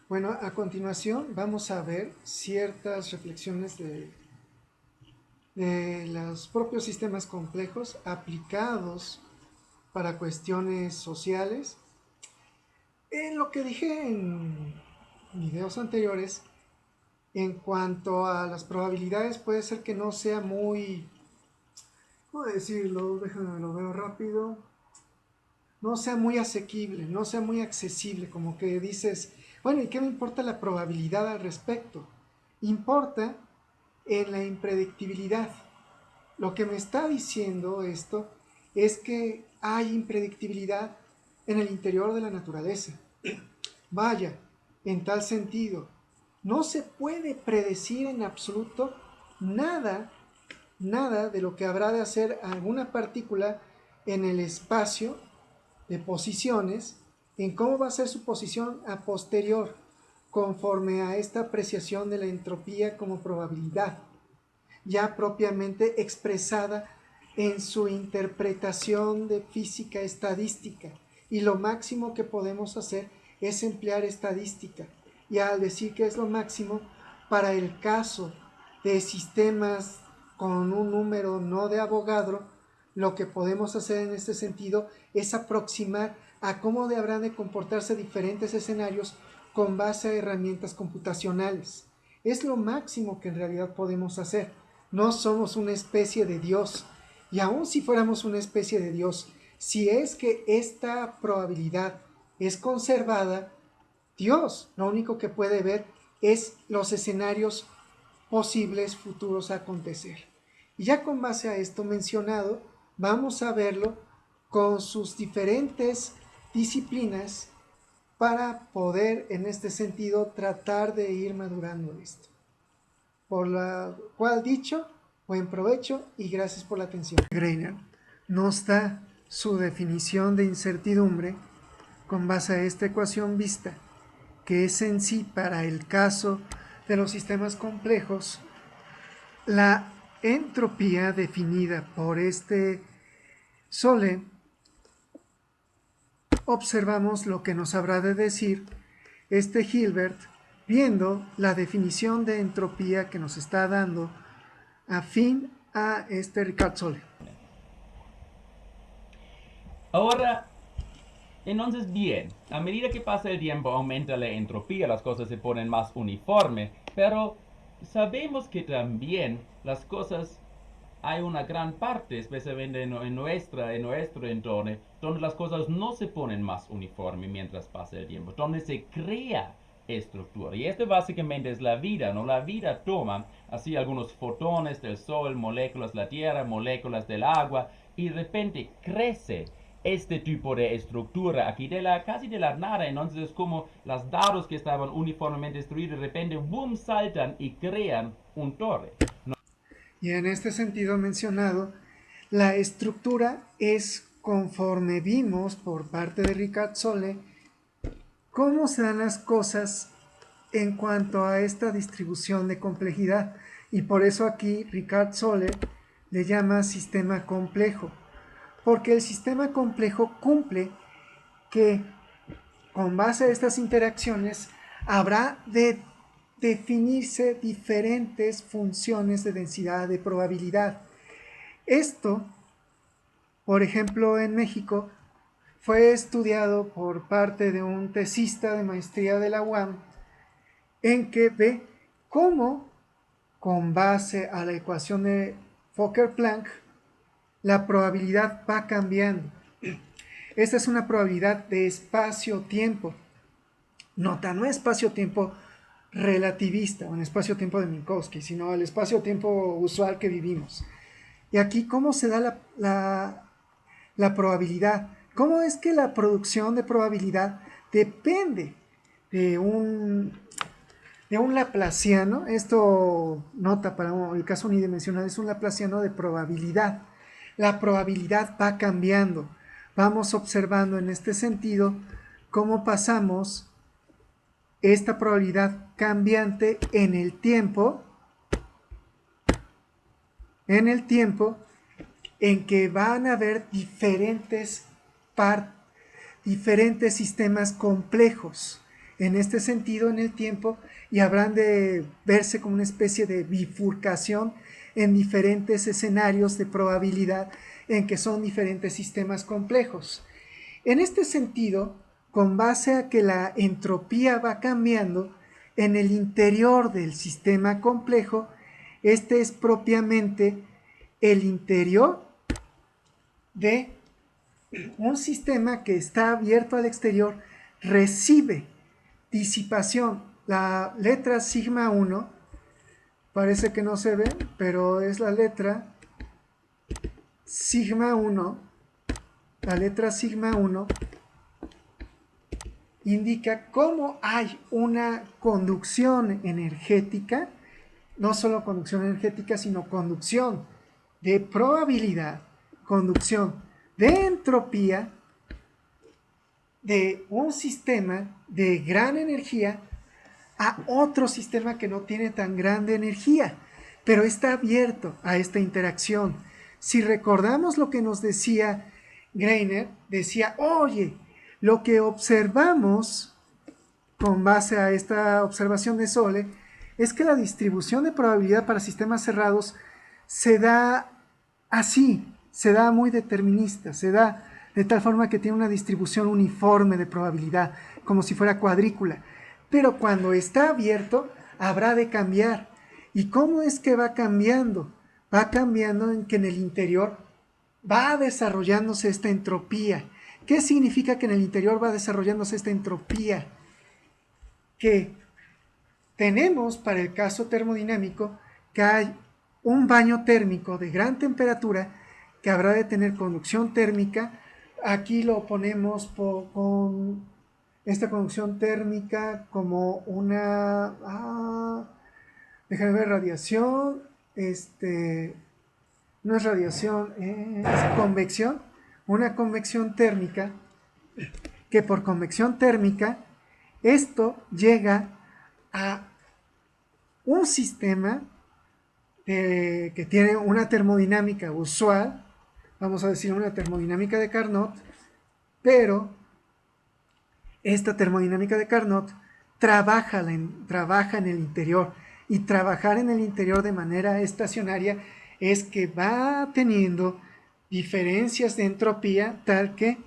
Bueno, a continuación vamos a ver ciertas reflexiones de los propios sistemas complejos aplicados para cuestiones sociales. En lo que dije en videos anteriores, en cuanto a las probabilidades, puede ser que no sea muy, ¿cómo decirlo? Déjame lo veo rápido. No sea muy asequible, no sea muy accesible, como que dices, bueno, ¿y qué me importa la probabilidad al respecto? Importa en la impredictibilidad. Lo que me está diciendo esto es que hay impredictibilidad en el interior de la naturaleza. Vaya, en tal sentido, no se puede predecir en absoluto nada, nada de lo que habrá de hacer alguna partícula en el espacio de posiciones, en cómo va a ser su posición a posterior, conforme a esta apreciación de la entropía como probabilidad, ya propiamente expresada en su interpretación de física estadística. Y lo máximo que podemos hacer es emplear estadística. Y al decir que es lo máximo, para el caso de sistemas con un número no de Avogadro, lo que podemos hacer en este sentido es aproximar a cómo habrán de comportarse diferentes escenarios con base a herramientas computacionales. Es lo máximo que en realidad podemos hacer. No somos una especie de Dios. Y aun si fuéramos una especie de Dios, si es que esta probabilidad es conservada, Dios lo único que puede ver es los escenarios posibles futuros a acontecer. Y ya con base a esto mencionado, vamos a verlo con sus diferentes disciplinas para poder en este sentido tratar de ir madurando esto. Por lo cual dicho, buen provecho y gracias por la atención. Greiner nos da su definición de incertidumbre con base a esta ecuación vista, que es en sí para el caso de los sistemas complejos la entropía definida por este Sole. Observamos lo que nos habrá de decir este Hilbert viendo la definición de entropía que nos está dando afín a este Ricard Ahora, entonces bien, a medida que pasa el tiempo aumenta la entropía, las cosas se ponen más uniformes, pero sabemos que también las cosas, hay una gran parte, especialmente en nuestro entorno, donde las cosas no se ponen más uniformes mientras pasa el tiempo, donde se crea estructura. Y esto básicamente es la vida, ¿no? La vida toma así algunos fotones del sol, moléculas de la tierra, moléculas del agua, y de repente crece este tipo de estructura aquí casi de la nada. Entonces es como los dados que estaban uniformemente destruidos de repente boom saltan y crean un torre. Y en este sentido mencionado, la estructura es conforme vimos por parte de Ricard Sole cómo se dan las cosas en cuanto a esta distribución de complejidad. Y por eso aquí Ricard Sole le llama sistema complejo, porque el sistema complejo cumple que con base a estas interacciones habrá de definirse diferentes funciones de densidad de probabilidad. Esto, por ejemplo, en México, fue estudiado por parte de un tesista de maestría de la UAM, en que ve cómo, con base a la ecuación de Fokker-Planck, la probabilidad va cambiando. Esta es una probabilidad de espacio-tiempo. Nota, no espacio-tiempo relativista o en espacio-tiempo de Minkowski, sino el espacio-tiempo usual que vivimos. Y aquí, ¿cómo se da la probabilidad? ¿Cómo es que la producción de probabilidad depende de un laplaciano? Esto, nota para el caso unidimensional, es un laplaciano de probabilidad. La probabilidad va cambiando. Vamos observando en este sentido cómo pasamos esta probabilidad cambiante en el tiempo en que van a haber diferentes sistemas complejos. en este sentido en el tiempo y habrán de verse como una especie de bifurcación en diferentes escenarios de probabilidad en que son diferentes sistemas complejos. En este sentido, con base a que la entropía va cambiando en el interior del sistema complejo, este es propiamente el interior de un sistema que está abierto al exterior, recibe disipación. La letra sigma 1, parece que no se ve, pero es la letra sigma 1. La letra sigma 1 indica cómo hay una conducción energética, no solo conducción energética, sino conducción de probabilidad, conducción de entropía de un sistema de gran energía a otro sistema que no tiene tan grande energía, pero está abierto a esta interacción. Si recordamos lo que nos decía Greiner, decía, oye, lo que observamos con base a esta observación de Sole es que la distribución de probabilidad para sistemas cerrados se da así, se da muy determinista, se da de tal forma que tiene una distribución uniforme de probabilidad, como si fuera cuadrícula. Pero cuando está abierto, habrá de cambiar. ¿Y cómo es que va cambiando? Va cambiando en que en el interior va desarrollándose esta entropía. ¿Qué significa que en el interior va desarrollándose esta entropía? Que tenemos, para el caso termodinámico, que hay un baño térmico de gran temperatura que habrá de tener conducción térmica. Aquí lo ponemos con esta conducción térmica como una... déjame ver, radiación. No es radiación, es convección. Una convección térmica, que por convección térmica, esto llega a un sistema que tiene una termodinámica usual, vamos a decir una termodinámica de Carnot, pero esta termodinámica de Carnot trabaja en el interior, y trabajar en el interior de manera estacionaria es que va teniendo diferencias de entropía tal que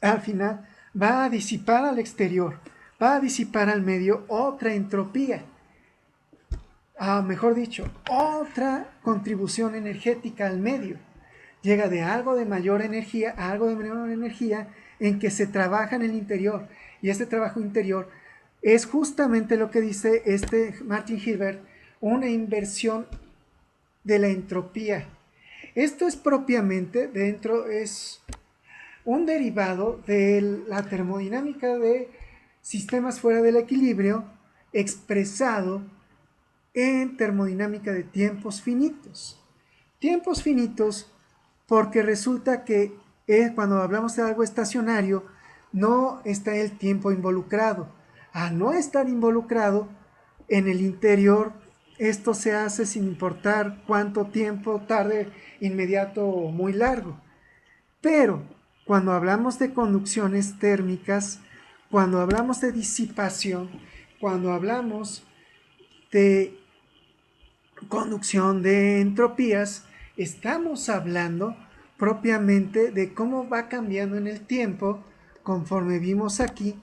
al final va a disipar al exterior, va a disipar al medio otra entropía. Mejor dicho, otra contribución energética al medio. Llega de algo de mayor energía a algo de menor energía en que se trabaja en el interior. Y este trabajo interior es justamente lo que dice Martin Hilbert, una inversión de la entropía. Esto es propiamente, es un derivado de la termodinámica de sistemas fuera del equilibrio expresado en termodinámica de tiempos finitos. Tiempos finitos porque resulta que cuando hablamos de algo estacionario no está el tiempo involucrado. Al no estar involucrado en el interior, esto se hace sin importar cuánto tiempo tarde, inmediato o muy largo. Pero cuando hablamos de conducciones térmicas, cuando hablamos de disipación, cuando hablamos de conducción de entropías, estamos hablando propiamente de cómo va cambiando en el tiempo, conforme vimos aquí,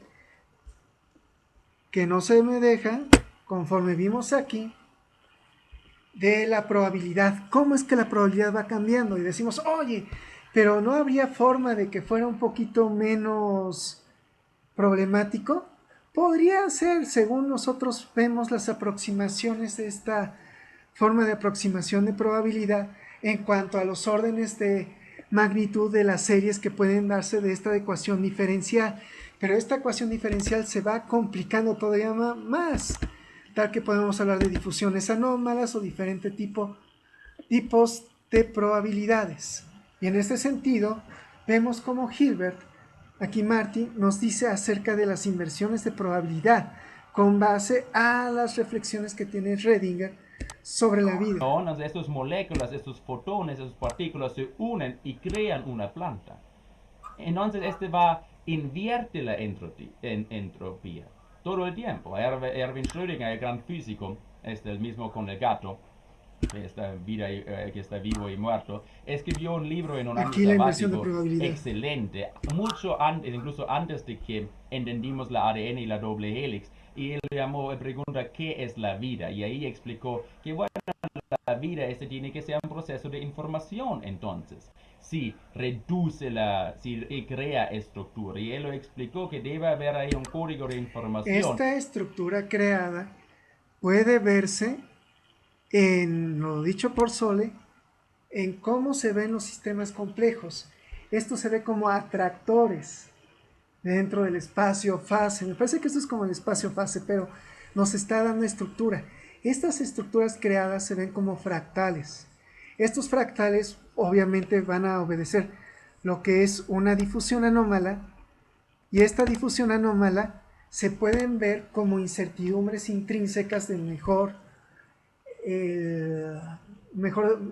que no se me deja, conforme vimos aquí, de la probabilidad. ¿Cómo es que la probabilidad va cambiando? Y decimos, oye, pero ¿no habría forma de que fuera un poquito menos problemático? Podría ser, según nosotros vemos las aproximaciones de esta forma de aproximación de probabilidad en cuanto a los órdenes de magnitud de las series que pueden darse de esta ecuación diferencial. Pero esta ecuación diferencial se va complicando todavía más, tal que podemos hablar de difusiones anómalas o diferentes tipos de probabilidades. Y en este sentido, vemos como Hilbert, aquí Martin, nos dice acerca de las inversiones de probabilidad con base a las reflexiones que tiene Schrödinger sobre la vida. Estas moléculas, estos fotones, esas partículas se unen y crean una planta. Entonces, invierte la entropía. todo el tiempo. Erwin Schrödinger, el gran físico, el mismo con el gato, que está vivo y muerto, escribió un libro en un año Aquí la inversión de sabático probabilidad. excelente, mucho antes, incluso antes de que entendimos la ADN y la doble helix. Y él llamó, pregunta, ¿qué es la vida? Y ahí explicó que, bueno, la vida tiene que ser un proceso de información entonces. Si reduce si crea estructura. Y él lo explicó que debe haber ahí un código de información. Esta estructura creada puede verse en lo dicho por Sole, en cómo se ven los sistemas complejos. Esto se ve como atractores dentro del espacio-fase. Me parece que esto es como el espacio-fase, pero nos está dando estructura. Estas estructuras creadas se ven como fractales. Estos fractales obviamente van a obedecer lo que es una difusión anómala, y esta difusión anómala se pueden ver como incertidumbres intrínsecas del mejor,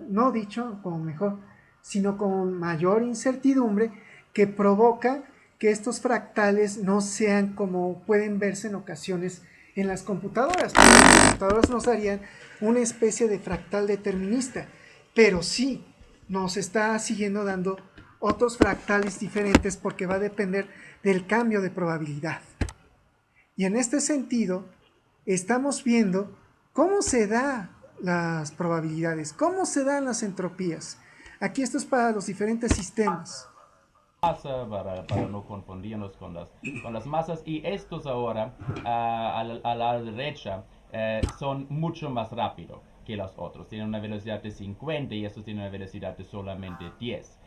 no dicho como mejor, sino con mayor incertidumbre, que provoca que estos fractales no sean como pueden verse en ocasiones en las computadoras. Las computadoras nos darían una especie de fractal determinista, pero sí nos está siguiendo dando otros fractales diferentes porque va a depender del cambio de probabilidad. Y en este sentido, estamos viendo cómo se dan las probabilidades, cómo se dan las entropías. Aquí esto es para los diferentes sistemas. Masa para no confundirnos con las masas. Y estos ahora, a la derecha, son mucho más rápidos que los otros. Tienen una velocidad de 50 y estos tienen una velocidad de solamente 10.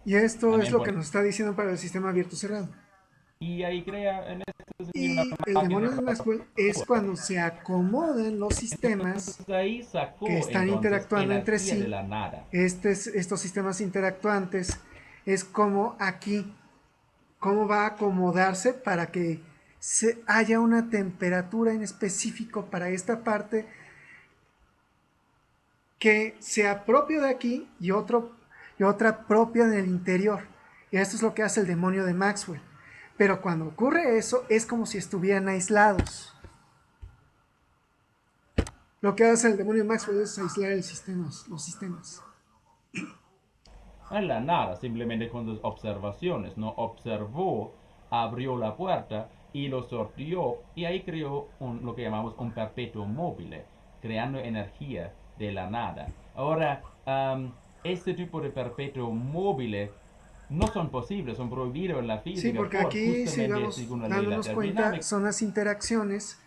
Y esto es También lo que nos está diciendo para el sistema abierto cerrado. y ahí crea en este sentido una Y el máquina. demonio de Maxwell es cuando se acomodan los sistemas Entonces ahí que sacó están entonces interactuando entre energía de sí. la nada. Estos sistemas interactuantes es como aquí, cómo va a acomodarse para que haya una temperatura en específico para esta parte que sea propio de aquí y otra propia del interior. Y esto es lo que hace el demonio de Maxwell. Pero cuando ocurre eso es como si estuvieran aislados. Lo que hace el demonio de Maxwell es aislar los sistemas. En la nada, simplemente con sus observaciones, no observó, abrió la puerta y lo sortió y ahí creó lo que llamamos un perpetuo móvil, creando energía de la nada. Ahora, este tipo de perpetuo móvil no son posibles, son prohibidos en la Sí, física porque por aquí, si justamente vamos según la ley de la dándonos cuenta, termodinámica. son las interacciones.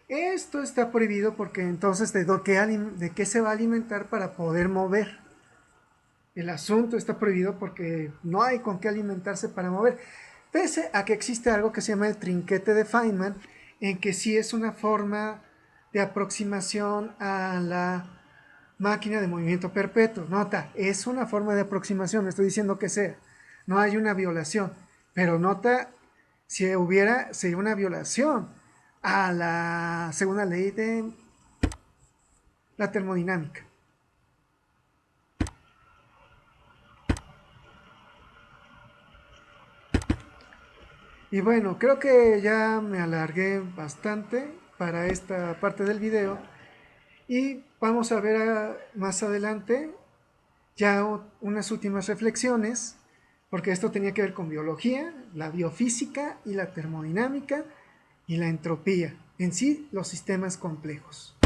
Esto está prohibido porque entonces de qué se va a alimentar para poder mover. El asunto está prohibido porque no hay con qué alimentarse para mover. Pese a que existe algo que se llama el trinquete de Feynman, en que sí es una forma de aproximación a la máquina de movimiento perpetuo. Nota, es una forma de aproximación, no estoy diciendo que sea. No hay una violación. Pero nota, si hubiera, sería una violación a la segunda ley de la termodinámica. Y bueno, creo que ya me alargué bastante para esta parte del video y vamos a ver más adelante ya unas últimas reflexiones, porque esto tenía que ver con biología, la biofísica y la termodinámica y la entropía, en sí los sistemas complejos.